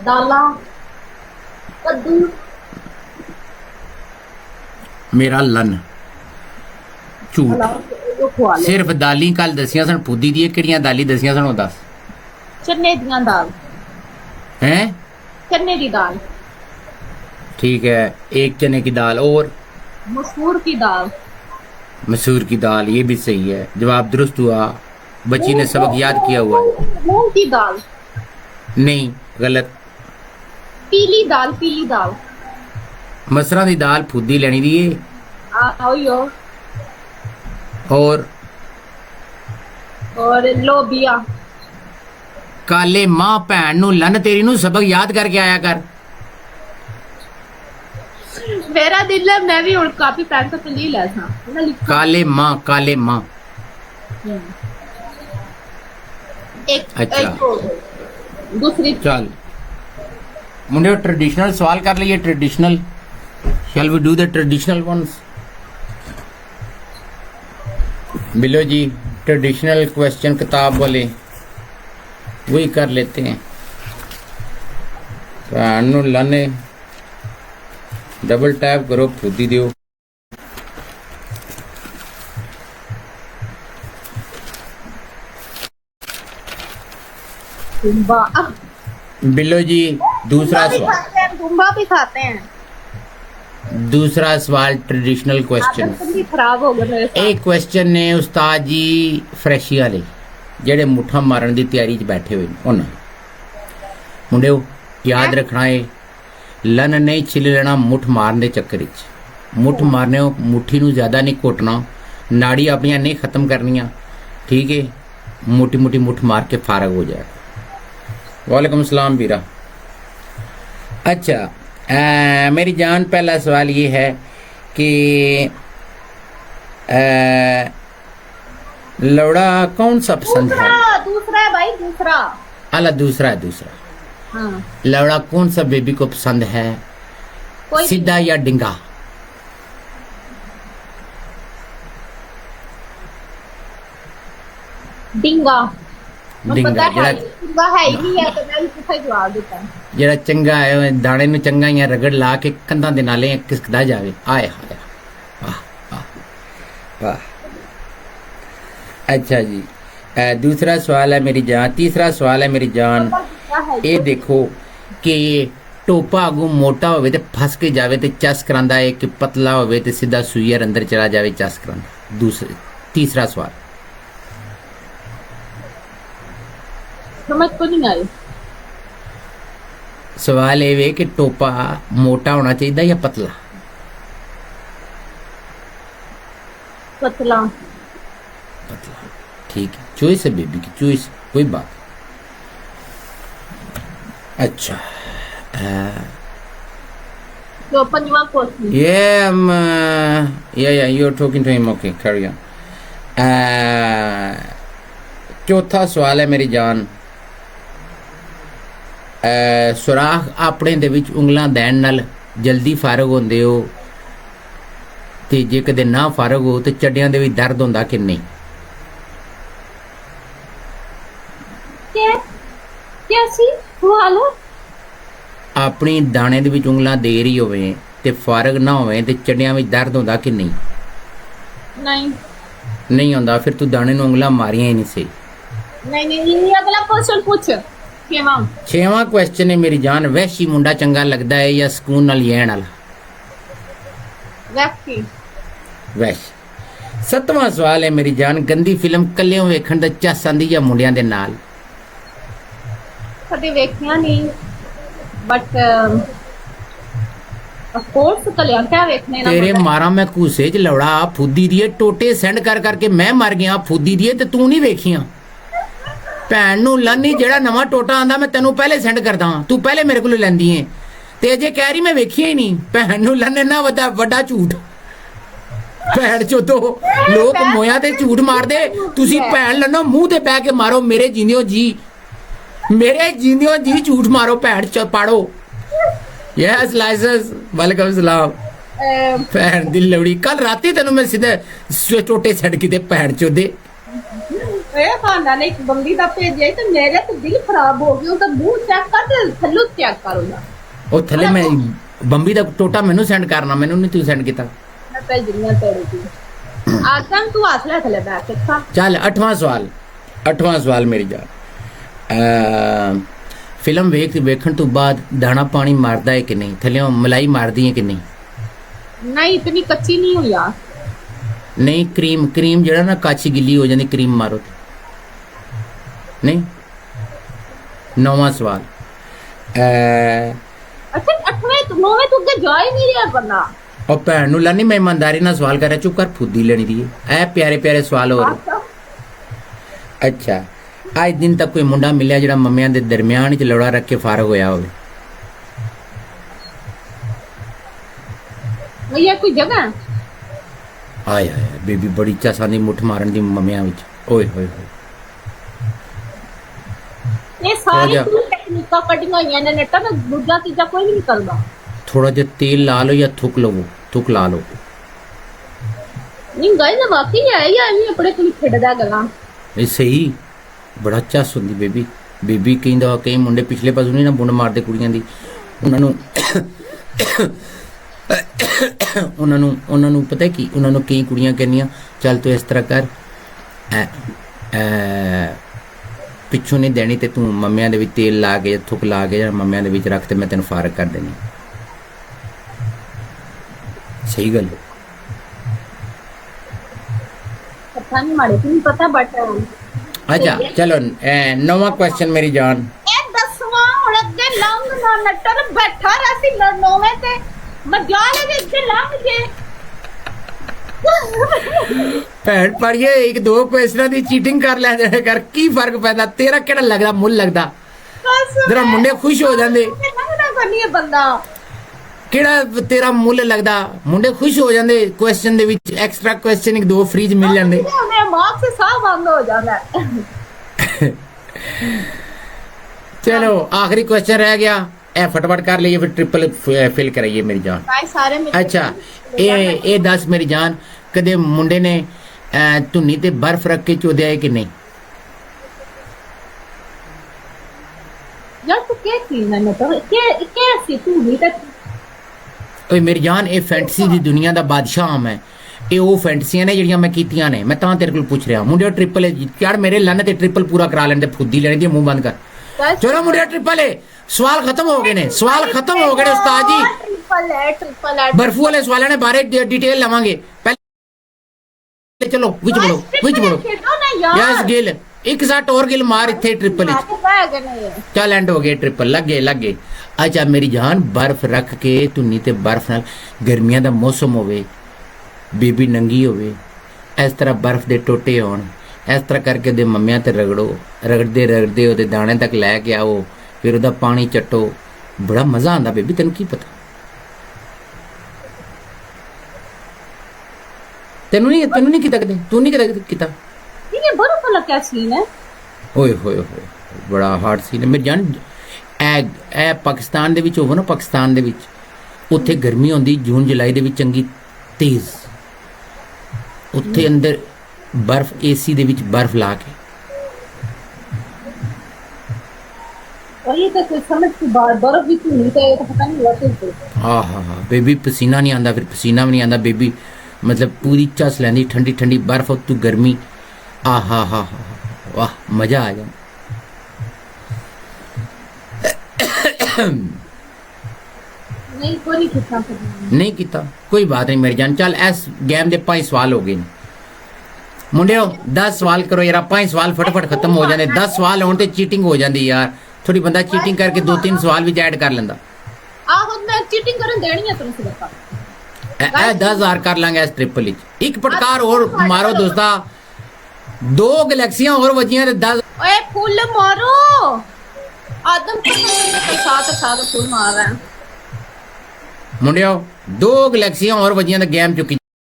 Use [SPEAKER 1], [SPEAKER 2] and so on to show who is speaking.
[SPEAKER 1] दाला कद्दू
[SPEAKER 2] मेरा लन झूठ
[SPEAKER 1] ਉਹ ਖਵਾ ਲੈ
[SPEAKER 2] सिर्फ दाली कल दसियां सन फुदी दी किहड़ियां दाली दसियां सन ओ दस
[SPEAKER 1] चने ਦੀਆਂ दाल
[SPEAKER 2] हैं
[SPEAKER 1] चने की दाल
[SPEAKER 2] ठीक है एक चने की दाल और
[SPEAKER 1] मसूर की दाल
[SPEAKER 2] मसूर की दाल ये भी सही है जवाब दुरुस्त हुआ बच्ची ने सबक याद किया हुआ है
[SPEAKER 1] मूंग की दाल
[SPEAKER 2] नहीं गलत
[SPEAKER 1] पीली दाल
[SPEAKER 2] मसरा दी दाल फुदी लेनी दी है
[SPEAKER 1] आओ यो
[SPEAKER 2] और
[SPEAKER 1] लोबिया
[SPEAKER 2] काले मां भैन नु लन तेरी नु सबक याद करके आया कर
[SPEAKER 1] मेरा दिल है मैं भी और काफी पेन तो ले ला था ना लिखा
[SPEAKER 2] काले मां
[SPEAKER 1] एक
[SPEAKER 2] अच्छा।
[SPEAKER 1] एक और दूसरी
[SPEAKER 2] चल मुंडे ट्रेडिशनल सवाल कर लिए traditional shall we do the traditional ones below जी ट्रेडिशनल क्वेश्चन किताब वाले वही कर लेते हैं भैन नु लाने डबल टैप करो फुदी दियो
[SPEAKER 1] तुम्बा
[SPEAKER 2] बिलो जी दूसरा सवाल
[SPEAKER 1] तुम्बा भी खाते हैं
[SPEAKER 2] दूसरा सवाल ट्रेडिशनल क्वेश्चन
[SPEAKER 1] आदत भी खराब हो गए मेरे साथ।
[SPEAKER 2] एक क्वेश्चन ने उस्ताद जी फ्रैशी वाले ਜਿਹੜੇ ਮੁੱਠਾ ਮਾਰਨ ਦੀ ਤਿਆਰੀ 'ਚ ਬੈਠੇ ਹੋਏ ਨੇ ਉਹਨਾਂ ਮੁੰਡਿਓ ਯਾਦ ਰੱਖਣਾ ਏ ਲਨ ਨਹੀਂ ਛਿਲ ਲੈਣਾ ਮੁੱਠ ਮਾਰਨ ਦੇ ਚੱਕਰ 'ਚ ਮੁੱਠ ਮਾਰਨੇ ਹੋ ਮੁੱਠੀ ਨੂੰ ਜ਼ਿਆਦਾ ਨਹੀਂ ਘੋਟਣਾ ਨਾੜੀ ਆਪਣੀਆਂ ਨਹੀਂ ਖਤਮ ਕਰਨੀਆਂ ਠੀਕ ਹੈ ਮੋਟੀ ਮੋਟੀ ਮੁੱਠ ਮਾਰ ਕੇ ਫਾਰਗ ਹੋ ਜਾਏ वालेकुम सलाम बीरा अच्छा मेरी जान पहला सवाल ये है कि लौड़ा कौन सा पसंद है
[SPEAKER 1] दूसरा है भाई दूसरा
[SPEAKER 2] अला दूसरा है दूसरा
[SPEAKER 1] हाँ
[SPEAKER 2] लौड़ा कौन सा बेबी को पसंद है
[SPEAKER 1] कोई
[SPEAKER 2] सीधा या डिंगा
[SPEAKER 1] डिंगा मुझे
[SPEAKER 2] डिंगा
[SPEAKER 1] पता है
[SPEAKER 2] जरा
[SPEAKER 1] डिंगा है ही नहीं है तो मैं भी पूछा जवाब देता हूँ
[SPEAKER 2] ਜਿਹੜਾ ਚੰਗਾ ਹੈ ਦਾਣੇ ਨੂੰ ਚੰਗਾ ਹੀ ਰਗੜ ਲਾ ਕੇ ਕੰਧਾਂ ਦੇ ਨਾਲੇ ਕਿਸਕਦਾ ਜਾਵੇ ਆਏ ਹਾਏ ਵਾਹ ਵਾਹ वाह अच्छा जी दूसरा सवाल है मेरी जान तीसरा सवाल है मेरी जान ये देखो कि टोपा अगू मोटा होवे ते फस के जावे ते चस करांदा है कि पतला होवे ते सीधा सुईयर अंदर चला जावे चस करांदा दूसरे तीसरा सवाल
[SPEAKER 1] समझ को नहीं आई
[SPEAKER 2] सवाल ये वे कि टोपा मोटा होना चाहिए या पतला
[SPEAKER 1] पतला
[SPEAKER 2] पतला ठीक है चॉइस है बेबी की चॉइस कोई बात अच्छा
[SPEAKER 1] तो पंजवा question
[SPEAKER 2] yeah you're talking to him okay carry on चौथा सवाल है मेरी जान सुराख अपने दे विच उंगलां दैन नाल जल्दी फारग होंदे हो ते जे कदे ना फारग हो ते चड्डियां दे भी दर्द होंदा कि नहीं
[SPEAKER 1] क्या कैसी सवाल है
[SPEAKER 2] अपनी दाने दे विच उंगलां दे रही होवे ते फारग ना होवे ते चड्डियां विच दर्द होंदा कि नहीं
[SPEAKER 1] नहीं
[SPEAKER 2] नहीं होंदा फिर तू दाने नूं उंगलां मारियां ही नहीं सही
[SPEAKER 1] नहीं ये अगला क्वेश्चन पूछ केवा
[SPEAKER 2] छेवां क्वेश्चन है मेरी जान वैशी मुंडा चंगा लगदा है या सकून नाल येण वाला
[SPEAKER 1] वैक्सी
[SPEAKER 2] वैश सतवां सवाल है मेरी जान गंदी फिल्म कल्लियों वेखण दा चस आंदी या मुंडियां दे नाल
[SPEAKER 1] कदे वेखिया नहीं बट ऑफ कोर्स कलिया क्या वेखने ना
[SPEAKER 2] तेरे मारा मैं कूसे च लौड़ा फुदी दिए टोटे सेंड कर करके मैं मर गया फुदी दिए ते तू नहीं वेखियां भैन नूं लानी जेड़ा नवां टोटा आंदा मैं तेनू पहले सेंड करदा तू पहले मेरे कोल लैंदी है ते अजे कह रही मैं वेखिया ही नहीं भैन नूं लाने ना वड्डा झूठ भैन चोदो लोग मोया ते झूठ मारदे तुसी भैन लन्नो मुंह ते बह के मारो मेरे जींदियों जी झूठ मारो भैन च पाड़ो यस लाइसेंस वालेकुम सलाम भैन दी लवड़ी कल राती तेनू मैं सीधे टोटे सेंड कीते भैन चोदे
[SPEAKER 1] ਇਹ ਖਾਨਾ ਨੇ ਇੱਕ ਬੰਦੀ ਦਾ ਭੇਜਿਆ ਤੇ ਮੇਰੇ ਤੇ ਦਿਲ ਖਰਾਬ ਹੋ ਗਿਆ ਉਹਦਾ ਮੂੰਹ ਚੈੱਕ ਕਰ ਤੇ ਥੱਲੋਂ ਚੈੱਕ ਕਰ ਉਹਦਾ
[SPEAKER 2] ਉਹ ਥੱਲੇ ਮੈਂ ਬੰਬੀ ਦਾ ਟੋਟਾ ਮੈਨੂੰ ਸੈਂਡ ਕਰਨਾ, ਮੈਨੂੰ ਨਹੀਂ ਤੂੰ ਸੈਂਡ ਕੀਤਾ।
[SPEAKER 1] ਮੈਂ ਭੇਜਣੀਆਂ ਤੇਰੇ ਦੀ ਆਤਮ ਤੂੰ ਹੱਥ ਲੈ ਥੱਲੇ ਬੈਠ ਕੇ ਖਾ।
[SPEAKER 2] ਚੱਲ 8ਵਾਂ ਸਵਾਲ ਮੇਰੀ ਜਾਨ। ਫਿਲਮ ਵੇਖਣ ਤੋਂ ਬਾਅਦ ਦਾਣਾ ਪਾਣੀ ਮਾਰਦਾ ਹੈ ਕਿ ਨਹੀਂ, ਥੱਲੇ ਮਲਾਈ ਮਾਰਦੀ ਹੈ ਕਿ ਨਹੀਂ?
[SPEAKER 1] ਨਹੀਂ ਇਤਨੀ ਕੱਚੀ ਨਹੀਂ ਹੋਈ ਯਾਰ।
[SPEAKER 2] ਨਹੀਂ ਕਰੀਮ ਜਿਹੜਾ ਨਾ ਕੱਚ ਗਿੱਲੀ ਹੋ ਜਾਂਦੀ, ਕਰੀਮ ਮਾਰੋ ਤੇ ਨਹੀਂ। 9ਵਾਂ ਸਵਾਲ।
[SPEAKER 1] ਅੱਛਾ 8ਵੇਂ ਤੋਂ 9ਵੇਂ ਤੋਂ ਅੱਗੇ ਜਾ ਹੀ ਨਹੀਂ ਰਿਹਾ ਬੰਦਾ।
[SPEAKER 2] ਉਹ ਭੈਣ ਨੂੰ ਲਾਨੀ, ਮੈਂ ਇਮਾਨਦਾਰੀ ਨਾਲ ਸਵਾਲ ਕਰ ਰਿਹਾ, ਚੁੱਪ ਕਰ, ਫੁੱਦੀ ਲੈਣੀ ਦੀ ਐ ਪਿਆਰੇ ਸਵਾਲ ਹੋ ਰਹੇ। ਅੱਛਾ ਅੱਜ ਦਿਨ ਤੱਕ ਕੋਈ ਮੁੰਡਾ ਮਿਲਿਆ ਜਿਹੜਾ ਮੰਮਿਆਂ ਦੇ ਦਰਮਿਆਨ ਚ ਲੋੜਾ ਰੱਖ ਕੇ ਫਾਰਗ ਹੋਇਆ ਹੋਵੇ?
[SPEAKER 1] ਭਈਆ ਕੋਈ ਜਗ੍ਹਾ
[SPEAKER 2] ਆਏ ਬੇਬੀ ਬੜੀ ਚਾਸਾਂ ਦੀ ਮੁੱਠ ਮਾਰਨ ਦੀ ਮੰਮਿਆਂ ਵਿੱਚ। ਓਏ ਹੋਏ
[SPEAKER 1] ਇਹ ਸਾਰੀ ਟੈਕਨੀਕਾਂ ਕੱਢੀਆਂ ਹੋਈਆਂ ਨੇ ਨੇਟਾਂ ਦਾ, ਦੂਜਾ ਤੀਜਾ ਕੋਈ ਵੀ ਨਹੀਂ ਕਰਦਾ।
[SPEAKER 2] ਥੋੜਾ ਜਿਹਾ ਤੇਲ ਲਾ ਲਓ ਜਾਂ ਥੁੱਕ ਲਵੋ, ਥੁੱਕ ਲਾ ਲਓ।
[SPEAKER 1] ਨਹੀਂ ਗਾਇਜ਼ ਵਾਕਈ ਹੈ ਯਾਰ ਇਹ ਆਪਣੇ ਕੋਲ ਖੇਡਦਾ ਗੱਲਾਂ।
[SPEAKER 2] ਇਹ ਸਹੀ ਬੜਾ ਚੱਸ ਹੁੰਦੀ ਬੇਬੀ ਕਹਿੰਦਾ ਕਈ ਮੁੰਡੇ ਪਿਛਲੇ ਪਾਸੋਂ ਨਹੀਂ ਨਾ ਬੁੰਡ ਮਾਰਦੇ ਕੁੜੀਆਂ ਦੀ, ਉਹਨਾਂ ਨੂੰ ਪਤਾ ਕੀ, ਉਹਨਾਂ ਨੂੰ ਕਈ ਕੁੜੀਆਂ ਕਹਿੰਦੀਆਂ ਚੱਲ ਤੂੰ ਇਸ ਤਰ੍ਹਾਂ ਕਰ, ਪਿੱਛੋਂ ਨਹੀਂ ਦੇਣੀ ਤੇ ਤੂੰ ਮੰਮਿਆਂ ਦੇ ਵਿੱਚ ਤੇਲ ਲਾ ਕੇ ਥੁੱਕ ਲਾ ਕੇ ਜਾਂ ਮੰਮਿਆਂ ਦੇ ਵਿੱਚ ਰੱਖ ਤੇ ਮੈਂ ਤੈਨੂੰ ਫਾਰਗ ਕਰ ਦੇਣੀ। ਸਹੀ ਗੱਲ
[SPEAKER 1] ਪਤਾ ਨਹੀਂ ਮਾੜੇ ਤੈਨੂੰ ਪਤਾ ਬਟ
[SPEAKER 2] ਅੱਛਾ ਚਲੋ 9ਵਾਂ ਕੁਐਸਚਨ ਮੇਰੀ ਜਾਨ।
[SPEAKER 1] ਇਹ 10ਵਾਂ ਹੁਣ ਅੱਗੇ ਲੰਘ ਨਾ ਨੱਟਰ ਬੈਠਾ ਰਹਾ ਸੀ 9ਵੇਂ ਤੇ ਮਜਾਲੇ ਦੇ ਅੱਗੇ ਲੰਘ ਜੇ।
[SPEAKER 2] ਭੈਣ ਪੜੀਏ ਇੱਕ ਦੋ ਕੁਐਸਚਨਾਂ ਦੀ ਚੀਟਿੰਗ ਕਰ ਲੈ ਜਾਇਆ ਕਰ, ਕੀ ਫਰਕ ਪੈਂਦਾ? ਤੇਰਾ ਕਿਹੜਾ ਲੱਗਦਾ ਮੁੱਲ ਲੱਗਦਾ? ਜਰਾ ਮੁੰਡੇ ਖੁਸ਼ ਹੋ ਜਾਂਦੇ।
[SPEAKER 1] ਲੰਘਣਾ ਕਰਨੀ ਹੈ ਬੰਦਾ,
[SPEAKER 2] ਕਿਹੜਾ ਤੇਰਾ ਮੁੱਲ ਲੱਗਦਾ? ਮੁੰਡੇ ਖੁਸ਼ ਹੋ ਜਾਂਦੇ ਕੁਐਸਚਨ ਦੇ ਵਿੱਚ, ਐਕਸਟਰਾ ਕੁਐਸਚਨ ਇੱਕ ਦੋ ਫ੍ਰੀ ਚ ਮਿਲ ਜਾਂਦੇ।
[SPEAKER 1] ਉਹਨੇ ਮਾਰਕ ਸੇ ਸਾਹ ਬੰਦ ਹੋ ਜਾਂਦਾ ਹੈ।
[SPEAKER 2] ਚਲੋ ਆਖਰੀ ਕੁਐਸਚਨ ਰਹਿ ਗਿਆ, ਇਹ ਫਟਾਫਟ ਕਰ ਲਈਏ ਫਿਰ ट्रिपल ਫਿਲ ਕਰਾਈਏ ਮੇਰੀ ਜਾਨ।
[SPEAKER 1] ਸਾਰੇ
[SPEAKER 2] ਅੱਛਾ ਇਹ ਦੱਸ ਮੇਰੀ ਜਾਨ, ਕਦੇ ਮੁੰਡੇ ਨੇ ਧੁੰਨੀ ਤੇ ਬਰਫ਼ ਰੱਖ ਕੇ ਚੋਦਿਆ ਹੈ ਕਿ ਨਹੀਂ?
[SPEAKER 1] ਯਾਰ ਤੂੰ ਕੀ ਸੀ ਨਾ ਤਾਂ ਕੀ ਸੀ ਤੂੰ ਵੀ ਤਾਂ
[SPEAKER 2] ਓਏ ਮੇਰੀ ਜਾਨ, ਇਹ ਫੈਂਟਸੀ ਦੀ ਦੁਨੀਆ ਦਾ ਬਾਦਸ਼ਾਹ ਮੈਂ। ਇਹ ਉਹ ਫੈਂਟਸੀਆਂ ਨੇ ਜਿਹੜੀਆਂ ਮੈਂ ਕੀਤੀਆਂ ਨੇ, ਮੈਂ ਤਾਂ ਤੇਰੇ ਕੋਲ ਪੁੱਛ ਰਿਹਾ। ਮੁੰਡਿਓ ट्रिपल ਯਾਰ ਮੇਰੇ ਲੰਨ ਤੇ ट्रिपल ਪੂਰਾ ਕਰਾ ਲੈਣ ਦੇ, ਫੁੱਦੀ ਲੈਣ ਦੀ, ਮੂੰਹ ਬੰਦ ਕਰ। ਚਲੋ ਮੁੰਡਿਓ ट्रिपल ਸਵਾਲ ਖਤਮ ਹੋ ਗਏ ਨੇ, ਉਸਤਾਦ ਜੀ।
[SPEAKER 1] ट्रिपल
[SPEAKER 2] ਬਰਫੂ ਵਾਲੇ ਸਵਾਲਾਂ ਨੇ ਬਾਰੇ ਡਿਟੇਲ ਲਵਾਂਗੇ। ਪਹਿਲੇ ਚਲੋ ਵਿੱਚ ਬੜੋ ਯਸ ਗਿਲ ਇੱਕ ਸਾਟ ਹੋਰ ਗਿਲ ਮਾਰ ਇੱਥੇ ट्रिपल ਵਿੱਚ। ਚੱਲ ਐਂਡ ਹੋ ਗਏ ट्रिपल, ਲੱਗੇ। ਅੱਛਾ ਮੇਰੀ ਜਾਨ, ਬਰਫ਼ ਰੱਖ ਕੇ ਧੁੰਨੀ ਤੇ ਬਰਫ਼ ਨਾਲ, ਗਰਮੀਆਂ ਦਾ ਮੌਸਮ ਹੋਵੇ, ਬੇਬੀ ਨੰਗੀ ਹੋਵੇ, ਇਸ ਤਰ੍ਹਾਂ ਬਰਫ਼ ਦੇ ਟੋਟੇ ਹੋਣ, ਇਸ ਤਰ੍ਹਾਂ ਕਰਕੇ ਉਹਦੇ ਮੰਮਿਆਂ ਤੇ ਰਗੜਦੇ ਉਹਦੇ ਦਾਣੇ ਤੱਕ ਲੈ ਕੇ ਆਓ, ਫਿਰ ਉਹਦਾ ਪਾਣੀ ਚੱਟੋ, ਬੜਾ ਮਜ਼ਾ ਆਉਂਦਾ ਬੇਬੀ। ਤੈਨੂੰ ਕੀ ਪਤਾ? ਤੈਨੂੰ ਨਹੀਂ ਕੀਤਾ ਕਦੇ? ਤੂੰ ਨਹੀਂ ਕਦੇ ਕੀਤਾ?
[SPEAKER 1] ये बर्फ वाला क्या सीन है?
[SPEAKER 2] ਓਏ ਹੋਏ ਬੜਾ ਹਾਰਡ ਸੀਨ ਹੈ ਮੇਰੀ ਜਾਨ। ਇਹ ਪਾਕਿਸਤਾਨ ਦੇ ਵਿੱਚ ਹੋਵੇ ਨਾ, ਪਾਕਿਸਤਾਨ ਦੇ ਵਿੱਚ ਉੱਥੇ ਗਰਮੀ ਹੁੰਦੀ ਜੂਨ ਜੁਲਾਈ ਦੇ ਵਿੱਚ ਚੰਗੀ ਤੇਜ਼, ਉੱਥੇ ਅੰਦਰ ਬਰਫ਼ ਏਸੀ ਦੇ ਵਿੱਚ ਬਰਫ਼ ਲਾ ਕੇ।
[SPEAKER 1] और ये तो कोई समझ की बात, बर्फ भी क्यों नहीं तो पता नहीं हुआ
[SPEAKER 2] हाँ बेबी पसीना नहीं आंदा, फिर पसीना भी नहीं आंदा बेबी, मतलब पूरी चस लैंदी ठंडी बर्फ तू गर्मी। हा वाह मजा आ जाए। नहीं किता कोई बात नहीं मेरी जान। चल इस गेम के 5 सवाल हो गए मुंडियो, 10 सवाल करो यार, 5 सवाल फटाफट खत्म हो जाते। 10 सवाल होने ते चीटिंग हो जाती यार, थोड़ी बंदा चीटिंग करके 2-3 सवाल भी ऐड कर लेंदा।
[SPEAKER 1] मैं चीटिंग करन देनी है तुम से
[SPEAKER 2] 10,000 कर लांगे इस ट्रिपल विच। एक पटकार और मारो दोस्ता, 2 गैलेक्सियां और बचियां ते 10।
[SPEAKER 1] ओए फुल मारो आदम के साथ फुल मार रहा है
[SPEAKER 2] मुंडियो, 2 गैलेक्सियां और बचियां ते गेम चुकी।